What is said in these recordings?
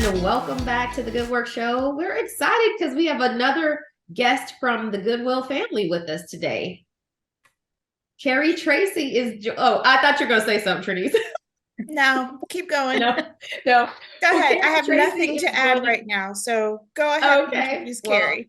and welcome back to the Good Work Show. We're excited because we have another guest from the Goodwill family with us today. Kerry Tracey is. I thought you were going to say something, Trinise. No, keep going. No. Go ahead. Kerry I have Tracey nothing to add right now, so go ahead and Okay. introduce Kerry.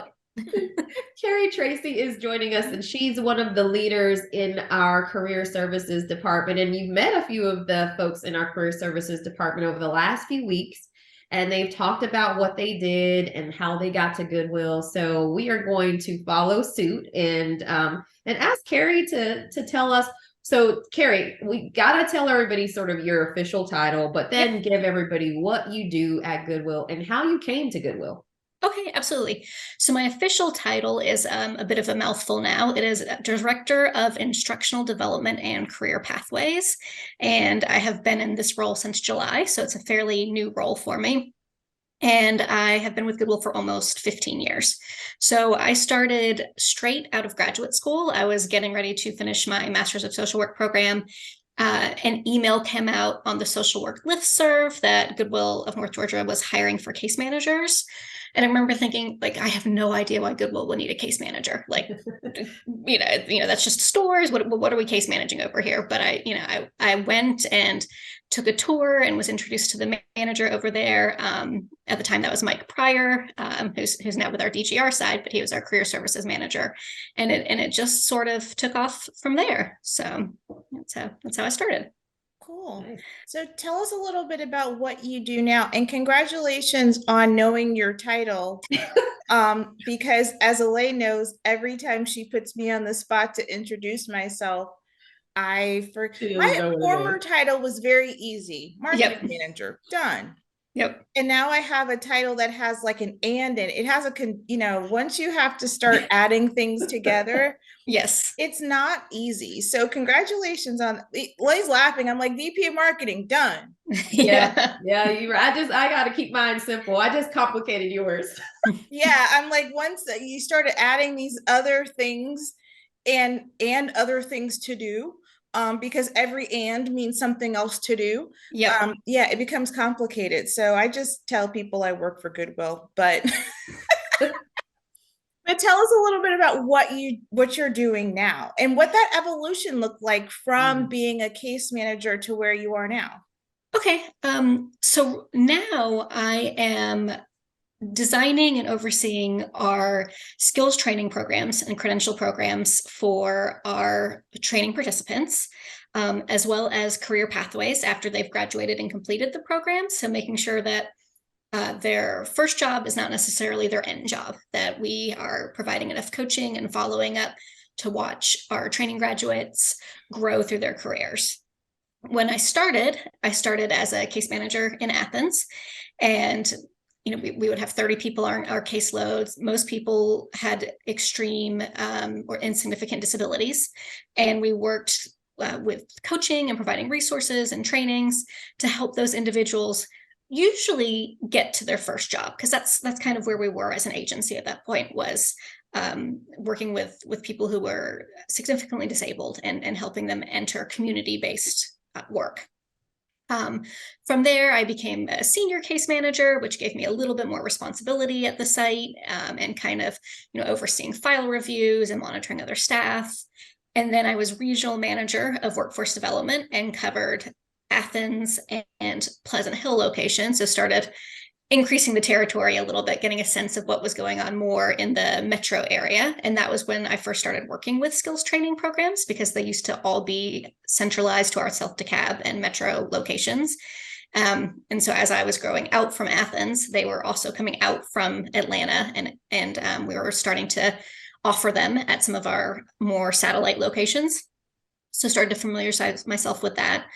Kerry Tracey is joining us, and she's one of the leaders in our career services department. And you've met a few of the folks in our career services department over the last few weeks, and they've talked about what they did and how they got to Goodwill. So we are going to follow suit and ask Kerry to tell us. So Kerry, we got to tell everybody sort of your official title, but then give everybody what you do at Goodwill and how you came to Goodwill. Okay, absolutely. So my official title is a bit of a mouthful now. It is Director of Instructional Development and Career Pathways. And I have been in this role since July, so it's a fairly new role for me. And I have been with Goodwill for almost 15 years. So I started straight out of graduate school. I was getting ready to finish my Master's of Social Work program. An email came out on the social work listserv that Goodwill of North Georgia was hiring for case managers. And I remember thinking, like, I have no idea why Goodwill would need a case manager. Like, that's just stores. What are we case managing over here? But I went and took a tour and was introduced to the manager over there. At the time, that was Mike Pryor, who's now with our DGR side, but he was our career services manager. And it just sort of took off from there. So that's how I started. Cool. So tell us a little bit about what you do now, and congratulations on knowing your title. Because as Elaine knows, every time she puts me on the spot to introduce myself, my former title was very easy. Marketing manager, done. Yep. And now I have a title that has like an and in it. It has once you have to start adding things together, yes, it's not easy. So congratulations on Lay's laughing. I'm like, VP of marketing, done. Yeah. You're right. I got to keep mine simple. I just complicated yours. Yeah. I'm like, once you started adding these other things and other things to do, because every and means something else to do. Yeah. It becomes complicated. So I just tell people I work for Goodwill, but but tell us a little bit about what you're doing now and what that evolution looked like from being a case manager to where you are now. Okay. So now I am designing and overseeing our skills training programs and credential programs for our training participants, as well as career pathways after they've graduated and completed the program. So making sure that their first job is not necessarily their end job, that we are providing enough coaching and following up to watch our training graduates grow through their careers. When I started as a case manager in Athens, and we would have 30 people on our caseloads. Most people had extreme or insignificant disabilities. And we worked with coaching and providing resources and trainings to help those individuals usually get to their first job, because that's kind of where we were as an agency at that point, was working with people who were significantly disabled and helping them enter community-based work. From there, I became a senior case manager, which gave me a little bit more responsibility at the site, and kind of, overseeing file reviews and monitoring other staff. And then I was regional manager of workforce development and covered Athens and Pleasant Hill locations. So started increasing the territory a little bit, getting a sense of what was going on more in the metro area. And that was when I first started working with skills training programs, because they used to all be centralized to our self-DeKalb and metro locations. And so as I was growing out from Athens, they were also coming out from Atlanta, and we were starting to offer them at some of our more satellite locations. So started to familiarize myself with that.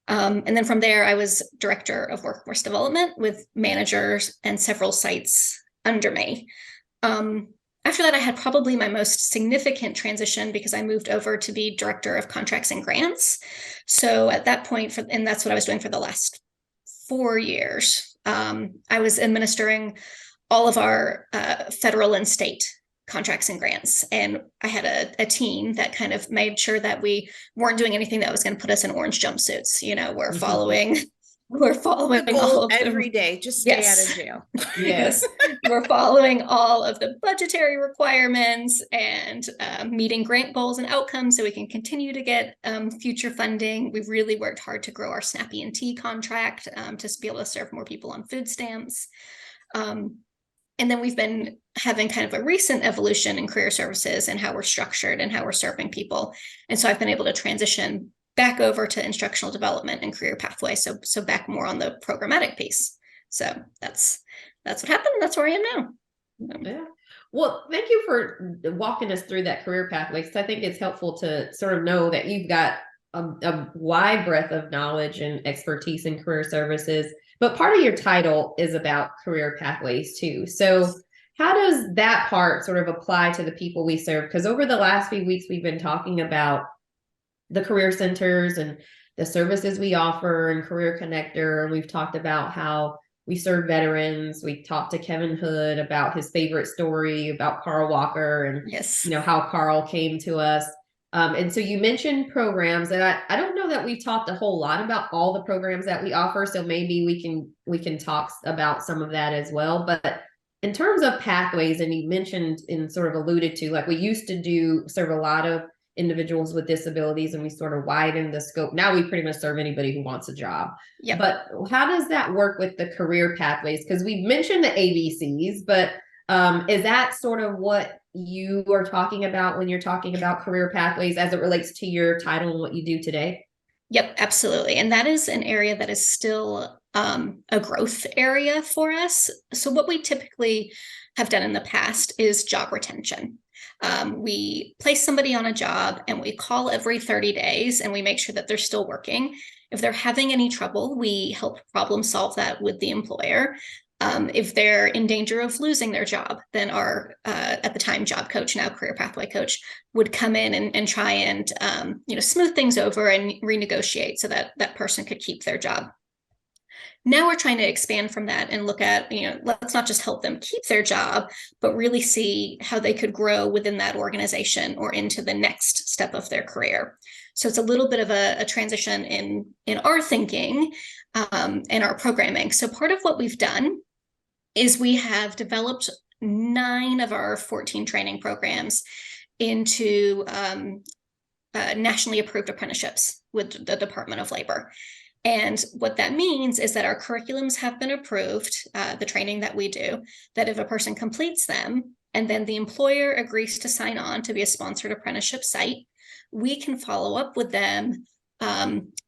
And then from there, I was director of workforce development with managers and several sites under me. After that, I had probably my most significant transition, because I moved over to be director of contracts and grants. So at that point, and that's what I was doing for the last 4 years, I was administering all of our federal and state contracts and grants. And I had a team that kind of made sure that we weren't doing anything that was going to put us in orange jumpsuits. We're following we're following The all goal of every the day, just stay out of jail. yes, we're following all of the budgetary requirements and meeting grant goals and outcomes so we can continue to get future funding. We've really worked hard to grow our SNAP E&T contract to be able to serve more people on food stamps. And then we've been having kind of a recent evolution in career services and how we're structured and how we're serving people. And so I've been able to transition back over to instructional development and career pathway. So back more on the programmatic piece. So that's what happened. That's where I am now. Yeah. Well, thank you for walking us through that career pathway, because I think it's helpful to sort of know that you've got a wide breadth of knowledge and expertise in career services, but part of your title is about career pathways too. So how does that part sort of apply to the people we serve? Because over the last few weeks, we've been talking about the career centers and the services we offer and Career Connector. And we've talked about how we serve veterans. We talked to Kevin Hood about his favorite story about Carl Walker and Yes, how Carl came to us. And so you mentioned programs, and I don't know that we've talked a whole lot about all the programs that we offer. So maybe we can talk about some of that as well. But in terms of pathways, and you mentioned and sort of alluded to, like we used to serve a lot of individuals with disabilities, and we sort of widen the scope. Now we pretty much serve anybody who wants a job. yep. But how does that work with the career pathways? Because we've mentioned the ABCs, but is that sort of what you are talking about when you're talking about career pathways as it relates to your title and what you do today? Yep, absolutely. And that is an area that is still a growth area for us. So what we typically have done in the past is job retention. We place somebody on a job and we call every 30 days and we make sure that they're still working. If they're having any trouble, we help problem solve that with the employer. If they're in danger of losing their job, then our, at the time, job coach, now career pathway coach, would come in and try and smooth things over and renegotiate so that that person could keep their job. Now we're trying to expand from that and look at, let's not just help them keep their job, but really see how they could grow within that organization or into the next step of their career. So it's a little bit of a transition in our thinking and our programming. So part of what we've done is we have developed 9 of our 14 training programs into nationally approved apprenticeships with the Department of Labor. And what that means is that our curriculums have been approved, the training that we do, that if a person completes them and then the employer agrees to sign on to be a sponsored apprenticeship site, we can follow up with them,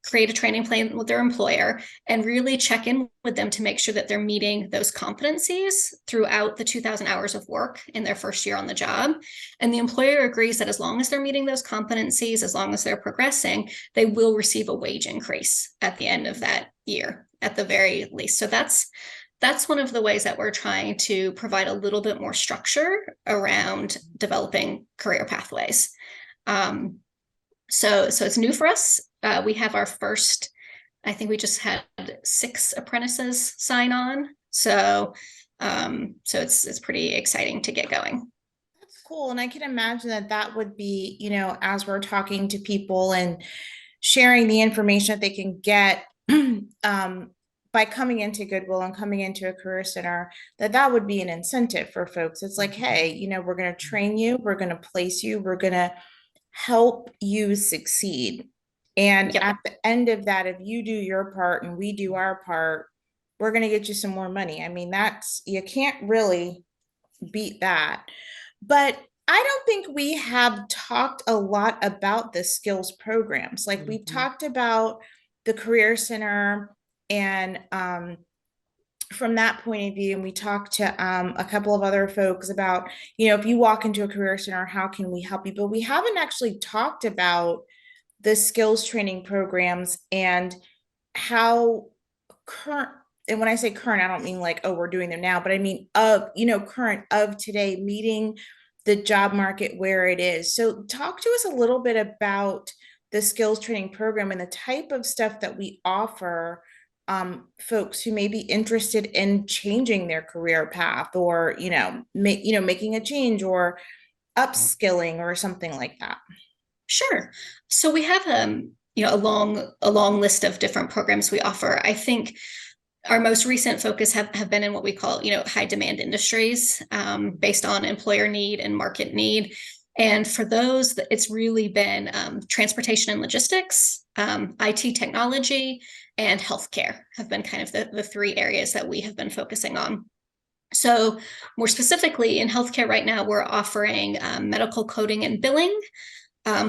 create a training plan with their employer, and really check in with them to make sure that they're meeting those competencies throughout the 2,000 hours of work in their first year on the job. And the employer agrees that as long as they're meeting those competencies, as long as they're progressing, they will receive a wage increase at the end of that year, at the very least. So that's one of the ways that we're trying to provide a little bit more structure around developing career pathways. So it's new for us. We have our first, I think we just had 6 apprentices sign on. So it's pretty exciting to get going. That's cool. And I can imagine that would be, as we're talking to people and sharing the information that they can get by coming into Goodwill and coming into a career center, that would be an incentive for folks. It's like, hey, we're going to train you, we're going to place you, we're going to help you succeed. And Yep. at the end of that, if you do your part and we do our part, we're going to get you some more money. I mean, you can't really beat that. But I don't think we have talked a lot about the skills programs. Like we've talked about the Career Center and from that point of view, and we talked to a couple of other folks about, if you walk into a career center, how can we help you? But we haven't actually talked about the skills training programs and how current, and when I say current, I don't mean like, oh, we're doing them now, but I mean current of today, meeting the job market where it is. So talk to us a little bit about the skills training program and the type of stuff that we offer folks who may be interested in changing their career path or, making a change or upskilling or something like that. Sure. So we have a long list of different programs we offer. I think our most recent focus have been in what we call, high demand industries, based on employer need and market need. And for those, it's really been transportation and logistics, IT technology, and healthcare have been kind of the three areas that we have been focusing on. So more specifically in healthcare right now, we're offering medical coding and billing,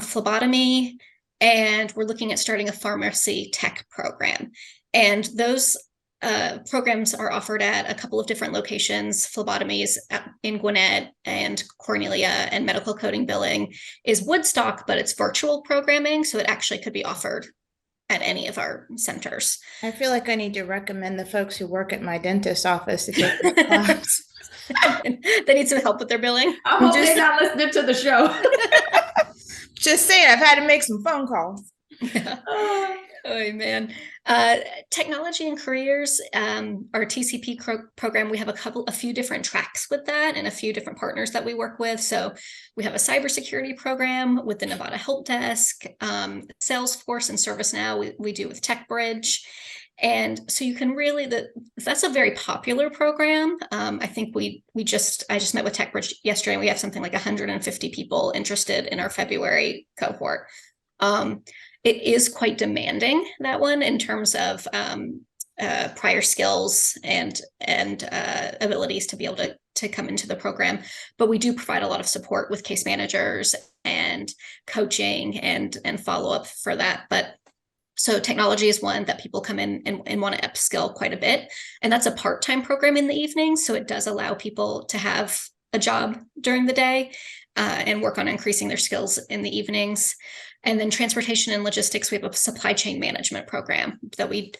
phlebotomy, and we're looking at starting a pharmacy tech program. And those programs are offered at a couple of different locations. Phlebotomies in Gwinnett and Cornelia, and medical coding billing is Woodstock, but it's virtual programming, so it actually could be offered at any of our centers. I feel like I need to recommend the folks who work at my dentist's office to take that class. They need some help with their billing. I hope they're not listening to the show. Just saying, I've had to make some phone calls. Yeah. Oh man. Technology and careers, our TCP program, we have a few different tracks with that and a few different partners that we work with. So we have a cybersecurity program with the Nevada Help Desk, Salesforce and ServiceNow we do with TechBridge. And so you can really, that's a very popular program. I think I just met with TechBridge yesterday, and we have something like 150 people interested in our February cohort. It is quite demanding, that one, in terms of prior skills and abilities to be able to come into the program. But we do provide a lot of support with case managers and coaching and follow-up for that. But so technology is one that people come in and want to upskill quite a bit. And that's a part-time program in the evening. So it does allow people to have a job during the day and work on increasing their skills in the evenings. And then transportation and logistics, we have a supply chain management program that we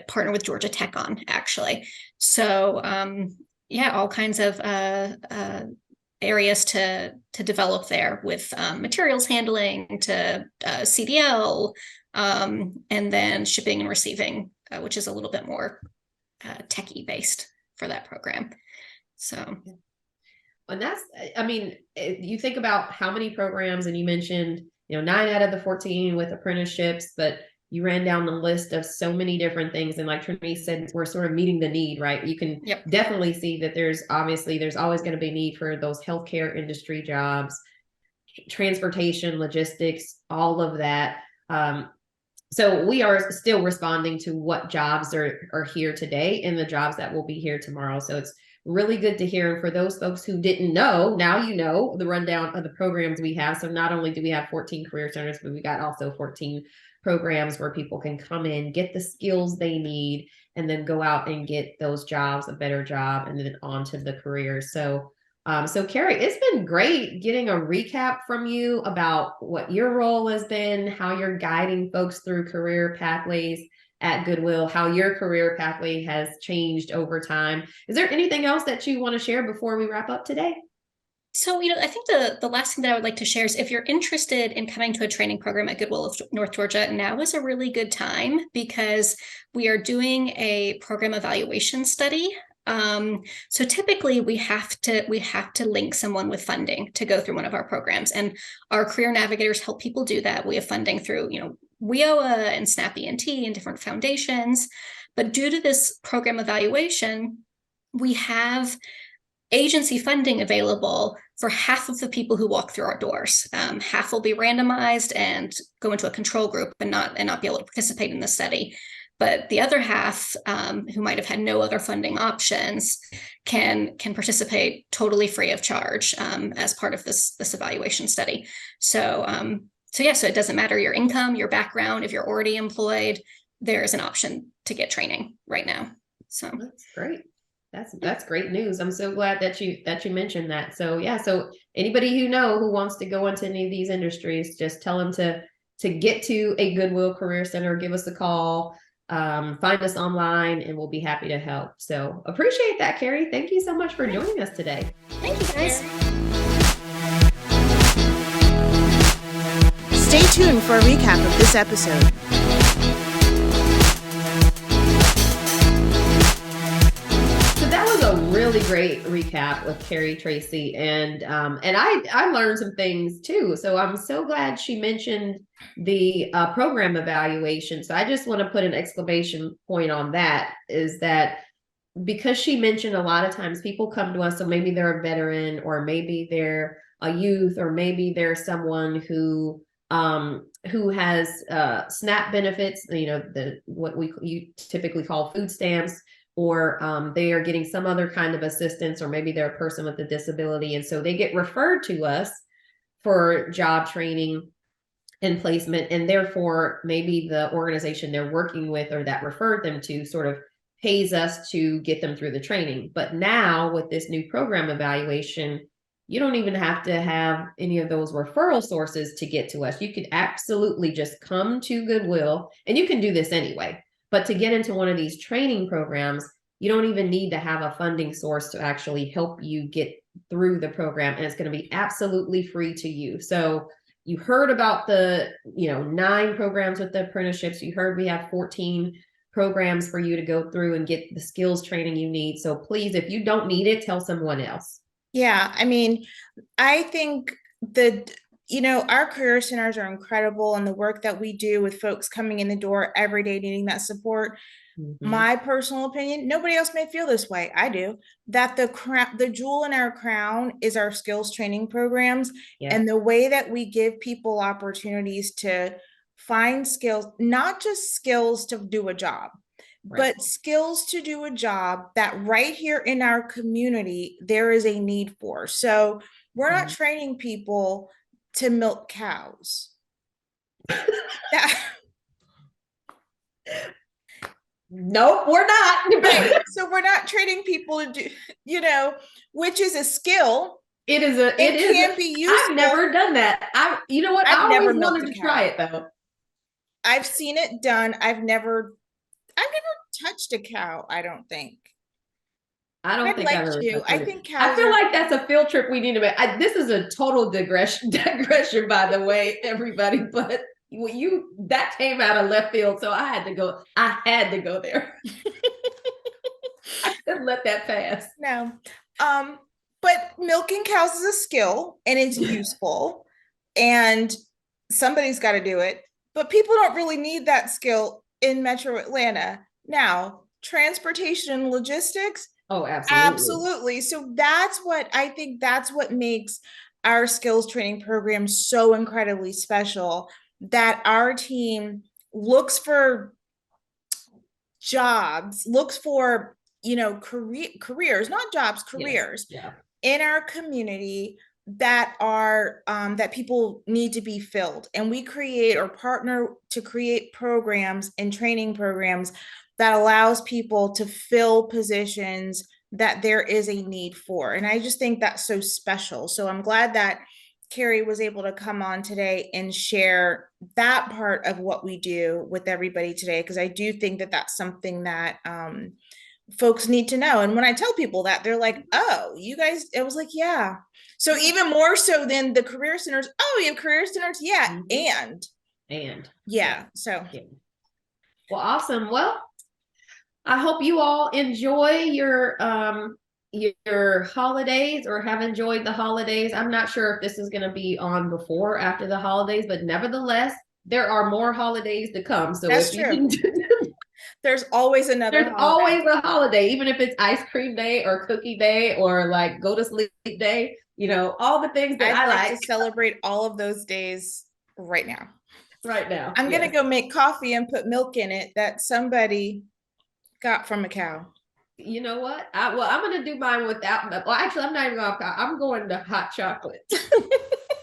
partner with Georgia Tech on, actually. So all kinds of areas to develop there, with materials handling to CDL, and then shipping and receiving, which is a little bit more techie based for that program. So. And you think about how many programs, and you mentioned, 9 out of the 14 with apprenticeships, but you ran down the list of so many different things. And like Trinity said, we're sort of meeting the need, right? You can definitely see that there's always going to be need for those healthcare industry jobs, transportation, logistics, all of that. So we are still responding to what jobs are here today and the jobs that will be here tomorrow. So it's really good to hear. And for those folks who didn't know, now you know the rundown of the programs we have. So not only do we have 14 career centers, but we got also 14 programs where people can come in, get the skills they need, and then go out and get those jobs, a better job, and then on to the career. So Kerry, it's been great getting a recap from you about what your role has been, how you're guiding folks through career pathways at Goodwill, how your career pathway has changed over time. Is there anything else that you want to share before we wrap up today? So, I think the last thing that I would like to share is, if you're interested in coming to a training program at Goodwill of North Georgia, now is a really good time, because we are doing a program evaluation study. So typically we have to link someone with funding to go through one of our programs, and our career navigators help people do that. We have funding through, WIOA and SNAP ENT and different foundations. But due to this program evaluation, we have agency funding available for half of the people who walk through our doors. Half will be randomized and go into a control group and not be able to participate in the study. But the other half, who might have had no other funding options, can participate totally free of charge as part of this evaluation study. So it doesn't matter your income, your background. If you're already employed, there is an option to get training right now. So that's great. That's great news. I'm so glad that you mentioned that. So so anybody who wants to go into any of these industries, just tell them to get to a Goodwill Career Center, give us a call. Find us online, and we'll be happy to help. So appreciate that, Kerry. Thank you so much for joining us today. Thank you, guys. Stay tuned for a recap of this episode. So that was a really great recap with Kerry Tracey, and I learned some things too. So I'm so glad she mentioned the program evaluation. So I just want to put an exclamation point on that, is that because she mentioned a lot of times people come to us, so maybe they're a veteran, or maybe they're a youth, or maybe they're someone who has SNAP benefits, what you typically call food stamps, or they are getting some other kind of assistance, or maybe they're a person with a disability, and so they get referred to us for job training and placement, and therefore maybe the organization they're working with or that referred them to sort of pays us to get them through the training. But now with this new program evaluation, you don't even have to have any of those referral sources to get to us. You could absolutely just come to Goodwill, and you can do this anyway. But to get into one of these training programs, you don't even need to have a funding source to actually help you get through the program. And it's going to be absolutely free to you. So you heard about the 9 programs with the apprenticeships. You heard we have 14 programs for you to go through and get the skills training you need. So please, if you don't need it, tell someone else. Yeah, I mean, I think our career centers are incredible, and the work that we do with folks coming in the door every day needing that support. Mm-hmm. My personal opinion, nobody else may feel this way. I do. That the jewel in our crown is our skills training programs, and the way that we give people opportunities to find skills, not just skills to do a job, but skills to do a job that right here in our community, there is a need for. So we're not training people to milk cows. Nope, we're not. Right. So we're not training people to do, which is a skill. It can be useful. I've never done that. I always wanted to try it though. I've seen it done. I've never touched a cow, I don't think. I don't think I've ever touched I think cows. I feel like that's a field trip we need to make. This is a total digression, by the way, everybody. But that came out of left field, so I had to go there. I couldn't let that pass. No, but milking cows is a skill, and it's useful, and somebody's got to do it. But people don't really need that skill in Metro Atlanta. Now, transportation and logistics. Oh, absolutely. Absolutely. So that's what makes our skills training program so incredibly special, that our team looks for jobs, looks for, careers, not jobs, careers in our community that are that people need to be filled. And we create or partner to create programs and training programs that allows people to fill positions that there is a need for. And I just think that's so special. So I'm glad that Kerry was able to come on today and share that part of what we do with everybody today, because I do think that that's something that folks need to know. And when I tell people that, they're like, oh, you guys, it was like, yeah. So even more so than the career centers. Oh, you have career centers? Yeah. And yeah. So. Well, awesome. Well, I hope you all enjoy your holidays, or have enjoyed the holidays. I'm not sure if this is going to be on before or after the holidays, but nevertheless, there are more holidays to come. So that's true. There's always another holiday. Always a holiday, even if it's ice cream day or cookie day or like go to sleep day, all the things that I like to celebrate all of those days right now. I'm going to go make coffee and put milk in it that somebody got from a cow. You know what? I'm going to do mine without. Well, actually, I'm not even going to. I'm going to hot chocolate.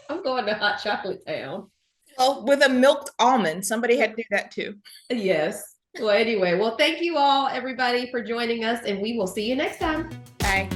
I'm going to hot chocolate town. Well, with a milked almond. Somebody had to do that too. Yes. Well, anyway, thank you all, everybody, for joining us, and we will see you next time. Bye.